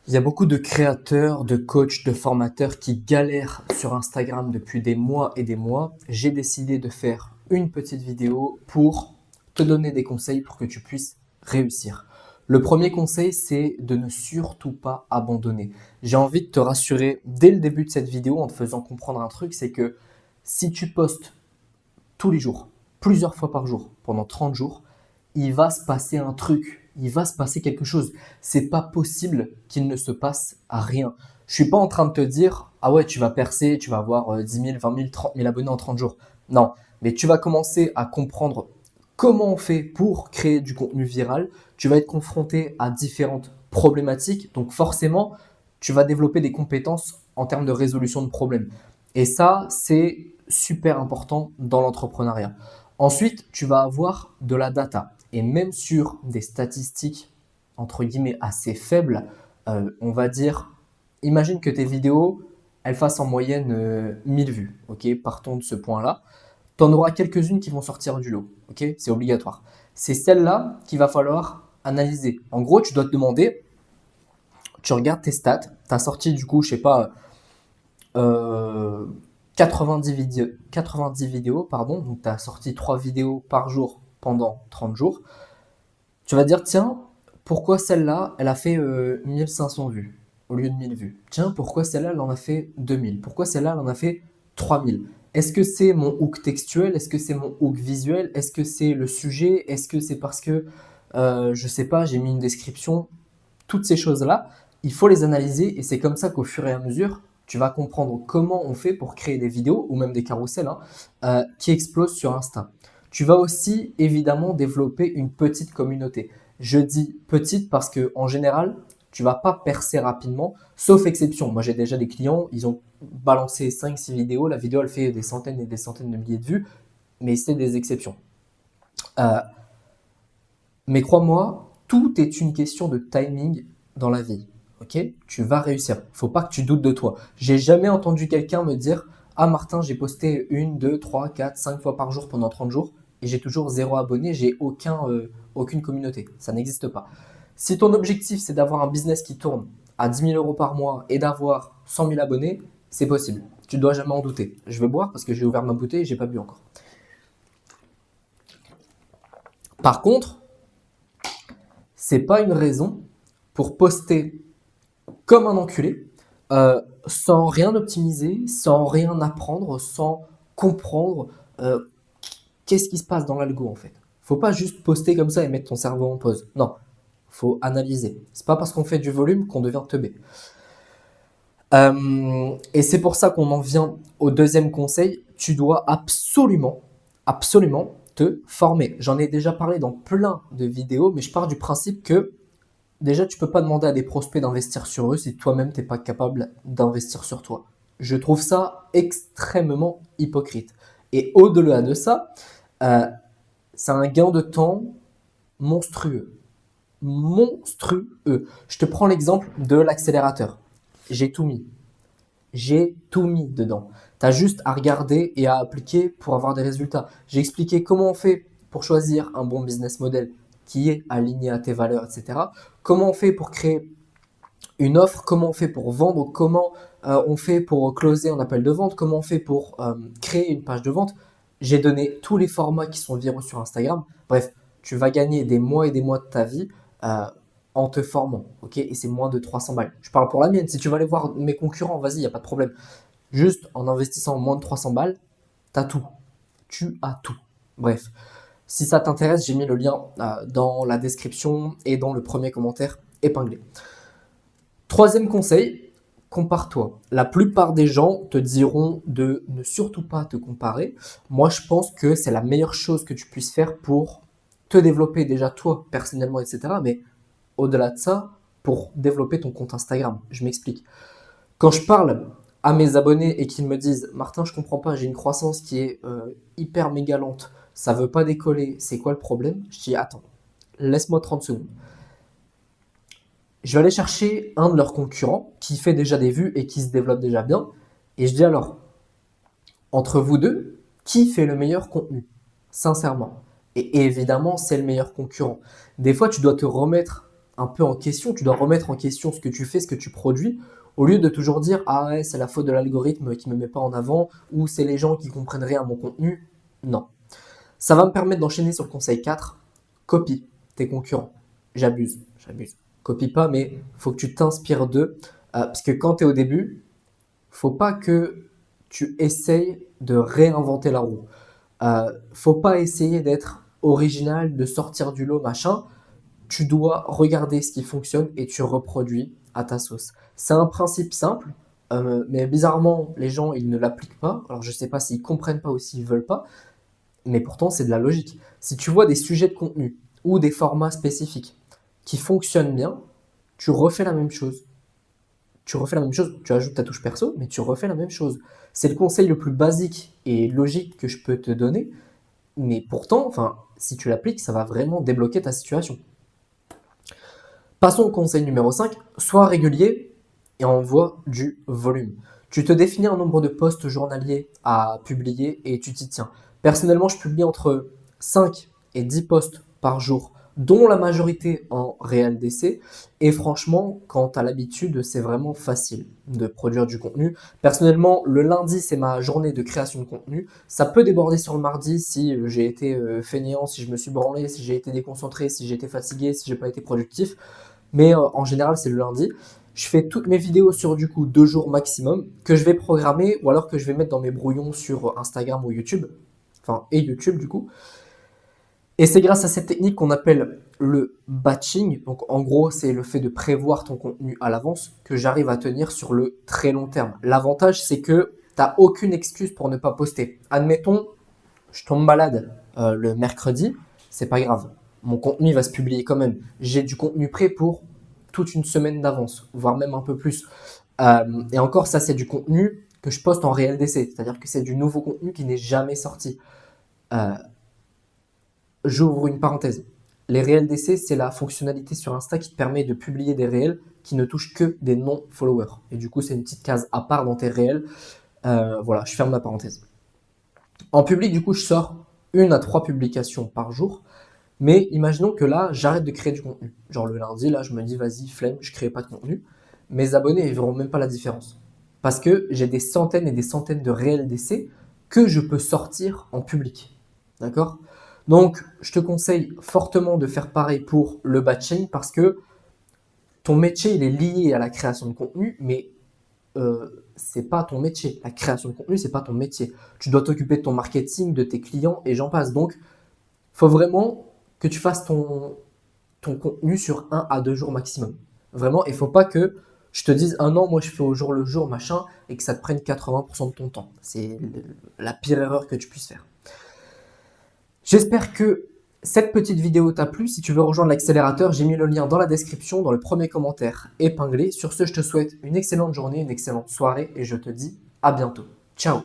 Il y a beaucoup de créateurs, de coachs, de formateurs qui galèrent sur Instagram depuis des mois et des mois. J'ai décidé de faire une petite vidéo pour te donner des conseils pour que tu puisses réussir. Le premier conseil, c'est de ne surtout pas abandonner. J'ai envie de te rassurer dès le début de cette vidéo en te faisant comprendre un truc, c'est que si tu postes tous les jours, plusieurs fois par jour, pendant 30 jours, il va se passer un truc, il va se passer quelque chose. C'est pas possible qu'il ne se passe rien. Je suis pas en train de te dire, ah ouais, tu vas percer, tu vas avoir 10 000, 20 000, 30 000 abonnés en 30 jours. Non, mais tu vas commencer à comprendre comment on fait pour créer du contenu viral. Tu vas être confronté à différentes problématiques, donc forcément, tu vas développer des compétences en termes de résolution de problèmes. Et ça, c'est super important dans l'entrepreneuriat. Ensuite, tu vas avoir de la data. Et même sur des statistiques, entre guillemets, assez faibles, on va dire, imagine que tes vidéos, elles fassent en moyenne 1000 vues. Ok, partons de ce point-là. Tu en auras quelques-unes qui vont sortir du lot. Ok, c'est obligatoire. C'est celles-là qu'il va falloir analyser. En gros, tu dois te demander, tu regardes tes stats, tu as sorti du coup, je sais pas, euh, 90 vidéos, pardon, donc tu as sorti 3 vidéos par jour pendant 30 jours. Tu vas dire, tiens, pourquoi celle-là, elle a fait 1500 vues au lieu de 1000 vues? Tiens, pourquoi celle-là, elle en a fait 2000? Pourquoi celle-là, elle en a fait 3000? Est-ce que c'est mon hook textuel? Est-ce que c'est mon hook visuel? Est-ce que c'est le sujet? Est-ce que c'est parce que, je sais pas, j'ai mis une description? Toutes ces choses-là, il faut les analyser et c'est comme ça qu'au fur et à mesure, tu vas comprendre comment on fait pour créer des vidéos ou même des carousels hein, qui explosent sur Insta. Tu vas aussi évidemment développer une petite communauté. Je dis petite parce que en général, tu vas pas percer rapidement, sauf exception. Moi, j'ai déjà des clients, ils ont balancé 5-6 vidéos, la vidéo elle fait des centaines et des centaines de milliers de vues, mais c'est des exceptions. Euh, mais crois-moi, tout est une question de timing dans la vie. Ok? Tu vas réussir. Faut pas que tu doutes de toi. J'ai jamais entendu quelqu'un me dire ah Martin, j'ai posté une, deux, trois, quatre, cinq fois par jour pendant 30 jours et j'ai toujours zéro abonné, j'ai aucune communauté. Ça n'existe pas. Si ton objectif c'est d'avoir un business qui tourne à 10 000 € par mois et d'avoir 100 000 abonnés, c'est possible. Tu dois jamais en douter. Je vais boire parce que j'ai ouvert ma bouteille et j'ai pas bu encore. Par contre, c'est pas une raison pour poster comme un enculé, sans rien optimiser, sans rien apprendre, sans comprendre euh, qu'est-ce qui se passe dans l'algo en fait. Faut pas juste poster comme ça et mettre ton cerveau en pause. Non, faut analyser. C'est pas parce qu'on fait du volume qu'on devient teubé. Et c'est pour ça qu'on en vient au deuxième conseil. Tu dois absolument, absolument te former. J'en ai déjà parlé dans plein de vidéos, mais je pars du principe que déjà, tu peux pas demander à des prospects d'investir sur eux si toi-même t'es pas capable d'investir sur toi. Je trouve ça extrêmement hypocrite. Et au-delà de ça, euh, c'est un gain de temps monstrueux. Monstrueux. Je te prends l'exemple de l'accélérateur. J'ai tout mis. J'ai tout mis dedans. Tu as juste à regarder et à appliquer pour avoir des résultats. J'ai expliqué comment on fait pour choisir un bon business model qui est aligné à tes valeurs, etc. Comment on fait pour créer une offre, comment on fait pour vendre, comment on fait pour closer un appel de vente, comment on fait pour créer une page de vente. J'ai donné tous les formats qui sont viraux sur Instagram. Bref, tu vas gagner des mois et des mois de ta vie euh, en te formant, ok? Et c'est moins de 300 balles. Je parle pour la mienne. Si tu vas aller voir mes concurrents, vas-y, il n'y a pas de problème. Juste en investissant moins de 300 balles, t'as tout. Tu as tout. Bref, si ça t'intéresse, j'ai mis le lien dans la description et dans le premier commentaire épinglé. Troisième conseil, compare-toi. La plupart des gens te diront de ne surtout pas te comparer. Moi, je pense que c'est la meilleure chose que tu puisses faire pour te développer déjà toi, personnellement, etc. Mais au-delà de ça, pour développer ton compte Instagram. Je m'explique. Quand je parle à mes abonnés et qu'ils me disent Martin, je comprends pas, j'ai une croissance qui est hyper méga lente, ça veut pas décoller, c'est quoi le problème? Je dis attends, laisse-moi 30 secondes. Je vais aller chercher un de leurs concurrents qui fait déjà des vues et qui se développe déjà bien. Et je dis alors, entre vous deux, qui fait le meilleur contenu? Sincèrement. Et évidemment, c'est le meilleur concurrent. Des fois, tu dois te remettre un peu en question, tu dois remettre en question ce que tu fais, ce que tu produis, au lieu de toujours dire ah ouais, c'est la faute de l'algorithme qui me met pas en avant ou c'est les gens qui comprennent rien à mon contenu. Non. Ça va me permettre d'enchaîner sur le conseil 4. Copie tes concurrents. J'abuse. Copie pas, mais faut que tu t'inspires d'eux. Parce que quand tu es au début, faut pas que tu essayes de réinventer la roue. Faut pas essayer d'être original, de sortir du lot, machin. Tu dois regarder ce qui fonctionne et tu reproduis à ta sauce. C'est un principe simple, mais bizarrement, les gens, ils ne l'appliquent pas. Alors, je sais pas s'ils comprennent pas ou s'ils veulent pas, mais pourtant, c'est de la logique. Si tu vois des sujets de contenu ou des formats spécifiques qui fonctionnent bien, tu refais la même chose. Tu ajoutes ta touche perso, mais tu refais la même chose. C'est le conseil le plus basique et logique que je peux te donner, mais pourtant, enfin, si tu l'appliques, ça va vraiment débloquer ta situation. Passons au conseil numéro 5, sois régulier et envoie du volume. Tu te définis un nombre de posts journaliers à publier et tu t'y tiens. Personnellement, je publie entre 5 et 10 posts par jour, dont la majorité en réel d'essai. Et franchement, quand tu as l'habitude, c'est vraiment facile de produire du contenu. Personnellement, le lundi, c'est ma journée de création de contenu. Ça peut déborder sur le mardi si j'ai été fainéant, si je me suis branlé, si j'ai été déconcentré, si j'ai été fatigué, si j'ai pas été productif. Mais en général, c'est le lundi. Je fais toutes mes vidéos sur du coup 2 jours maximum que je vais programmer ou alors que je vais mettre dans mes brouillons sur Instagram ou YouTube. Enfin, et YouTube du coup. Et c'est grâce à cette technique qu'on appelle le batching. Donc en gros, c'est le fait de prévoir ton contenu à l'avance que j'arrive à tenir sur le très long terme. L'avantage, c'est que tu n'as aucune excuse pour ne pas poster. Admettons, je tombe malade le mercredi, c'est pas grave. Mon contenu va se publier quand même. J'ai du contenu prêt pour toute une semaine d'avance, voire même un peu plus. Et encore, ça, c'est du contenu que je poste en réel d'essai, c'est-à-dire que c'est du nouveau contenu qui n'est jamais sorti. Euh, J'ouvre une parenthèse. Les réels d'essai, c'est la fonctionnalité sur Insta qui te permet de publier des réels qui ne touchent que des non-followers. Et du coup, c'est une petite case à part dans tes réels. Voilà, je ferme ma parenthèse. En public, du coup, je sors 1 à 3 publications par jour. Mais imaginons que là, j'arrête de créer du contenu. Genre le lundi, là, je me dis, vas-y, flemme, je crée pas de contenu. Mes abonnés, ils verront même pas la différence. Parce que j'ai des centaines et des centaines de réels d'essais que je peux sortir en public. D'accord? Donc, je te conseille fortement de faire pareil pour le batching parce que ton métier, il est lié à la création de contenu, mais c'est pas ton métier. La création de contenu, c'est pas ton métier. Tu dois t'occuper de ton marketing, de tes clients et j'en passe. Donc, faut vraiment que tu fasses ton contenu sur 1 à 2 jours maximum. Vraiment, il faut pas que je te dise un an, moi je fais au jour le jour, machin, et que ça te prenne 80% de ton temps. C'est la pire erreur que tu puisses faire. J'espère que cette petite vidéo t'a plu. Si tu veux rejoindre l'accélérateur, j'ai mis le lien dans la description, dans le premier commentaire épinglé. Sur ce, je te souhaite une excellente journée, une excellente soirée et je te dis à bientôt. Ciao!